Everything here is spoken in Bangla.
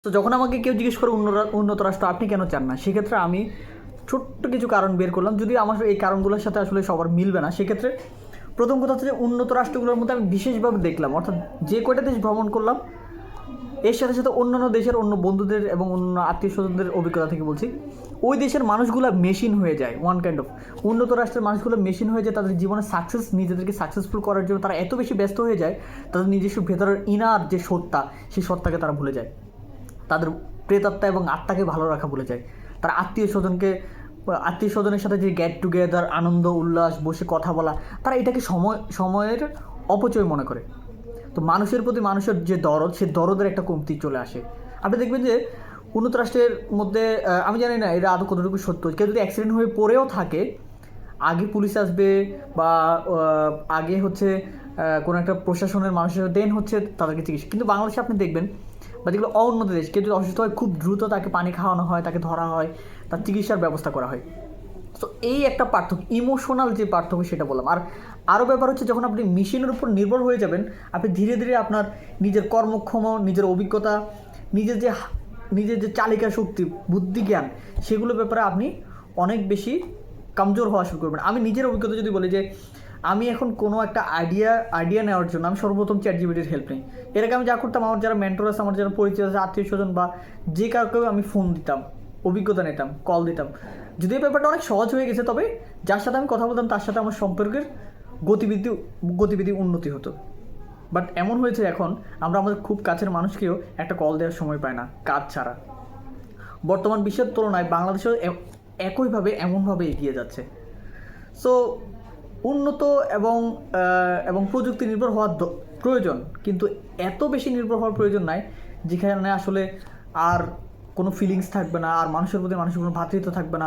তো যখন আমাকে কেউ জিজ্ঞেস করে উন্নত রাষ্ট্র আপনি কেন চান না, সেক্ষেত্রে আমি ছোট্ট কিছু কারণ বের করলাম। যদি আমার এই কারণগুলোর সাথে আসলে সবার মিলবে না, সেক্ষেত্রে প্রথম কথা হচ্ছে যে উন্নত রাষ্ট্রগুলোর মধ্যে আমি বিশেষভাবে দেখলাম, অর্থাৎ যে কয়টা দেশ ভ্রমণ করলাম এর সাথে সাথে অন্যান্য দেশের অন্য বন্ধুদের এবং অন্য আত্মীয় স্বজনদের অভিজ্ঞতা থেকে বলছি, ওই দেশের মানুষগুলো মেশিন হয়ে যায়। ওয়ান কাইন্ড অফ উন্নত রাষ্ট্রের মানুষগুলো মেশিন হয়ে যায়। তাদের জীবনে নিজেদেরকে সাকসেসফুল করার জন্য তারা এত বেশি ব্যস্ত হয়ে যায়, তাদের নিজস্ব ভেতরের ইনার যে সত্তা, সেই সত্তাকে তারা ভুলে যায়। তাদের প্রেতাত্মা এবং আত্মাকে ভালো রাখা ভুলে যায়। তারা আত্মীয় স্বজনের সাথে যে গেট টুগেদার, আনন্দ উল্লাস, বসে কথা বলা, তারা এটাকে সময়ের অপচয় মনে করে। তো মানুষের প্রতি মানুষের যে দরদ, সে দরদের একটা কমতি চলে আসে। আপনি দেখবেন যে উন্নত রাষ্ট্রের মধ্যে, আমি জানি না এটা আদৌ কতটুকু সত্য, কেউ যদি অ্যাক্সিডেন্ট হয়ে পড়েও থাকে, আগে পুলিশ আসবে বা আগে হচ্ছে কোনো একটা প্রশাসনের মানুষের, দেন হচ্ছে তাদেরকে চিকিৎসা। কিন্তু বাংলাদেশে আপনি দেখবেন, বা যেগুলো অউন্নত দেশ, কেউ যদি অসুস্থ হয় খুব দ্রুত তাকে পানি খাওয়ানো হয়, তাকে ধরা হয়, তার চিকিৎসার ব্যবস্থা করা হয়। তো এই একটা পার্থক্য, ইমোশনাল যে পার্থক্য সেটা বললাম। আর আরও ব্যাপার হচ্ছে, যখন আপনি মেশিনের উপর নির্ভর হয়ে যাবেন, আপনি ধীরে ধীরে আপনার নিজের কর্মক্ষম, নিজের অভিজ্ঞতা, নিজের যে চালিকা শক্তি, বুদ্ধি, জ্ঞান, সেগুলোর ব্যাপারে আপনি অনেক বেশি কমজোর হওয়া শুরু করবেন। আমি নিজের অভিজ্ঞতা যদি বলি, যে আমি এখন কোনো একটা আইডিয়া নেওয়ার জন্য আমি সর্বপ্রথম চ্যাটজিপিটির হেল্প নিই। এর আগে আমি যা করতাম, আমার যারা মেন্টর আছে, আমার যারা পরিচিত আছে, আত্মীয় স্বজন বা যে কাউকেও আমি ফোন দিতাম, অভিজ্ঞতা নিতাম, কল দিতাম। যদিও ব্যাপারটা অনেক সহজ হয়ে গেছে, তবে যার সাথে আমি কথা বলতাম তার সাথে আমার সম্পর্কের গতিবিধি উন্নতি হতো। বাট এমন হয়েছে এখন আমরা আমাদের খুব কাছের মানুষকেও একটা কল দেওয়ার সময় পাই না, কাজ ছাড়া। বর্তমান বিশ্বের তুলনায় বাংলাদেশেও এমনভাবে এগিয়ে যাচ্ছে। সো উন্নত এবং প্রযুক্তি নির্ভর হওয়ার প্রয়োজন, কিন্তু এত বেশি নির্ভর হওয়ার প্রয়োজন নাই যেখানে আসলে আর কোনো ফিলিংস থাকবে না, আর মানুষের প্রতি মানুষের কোনো ভ্রাতৃত্ব থাকবে না।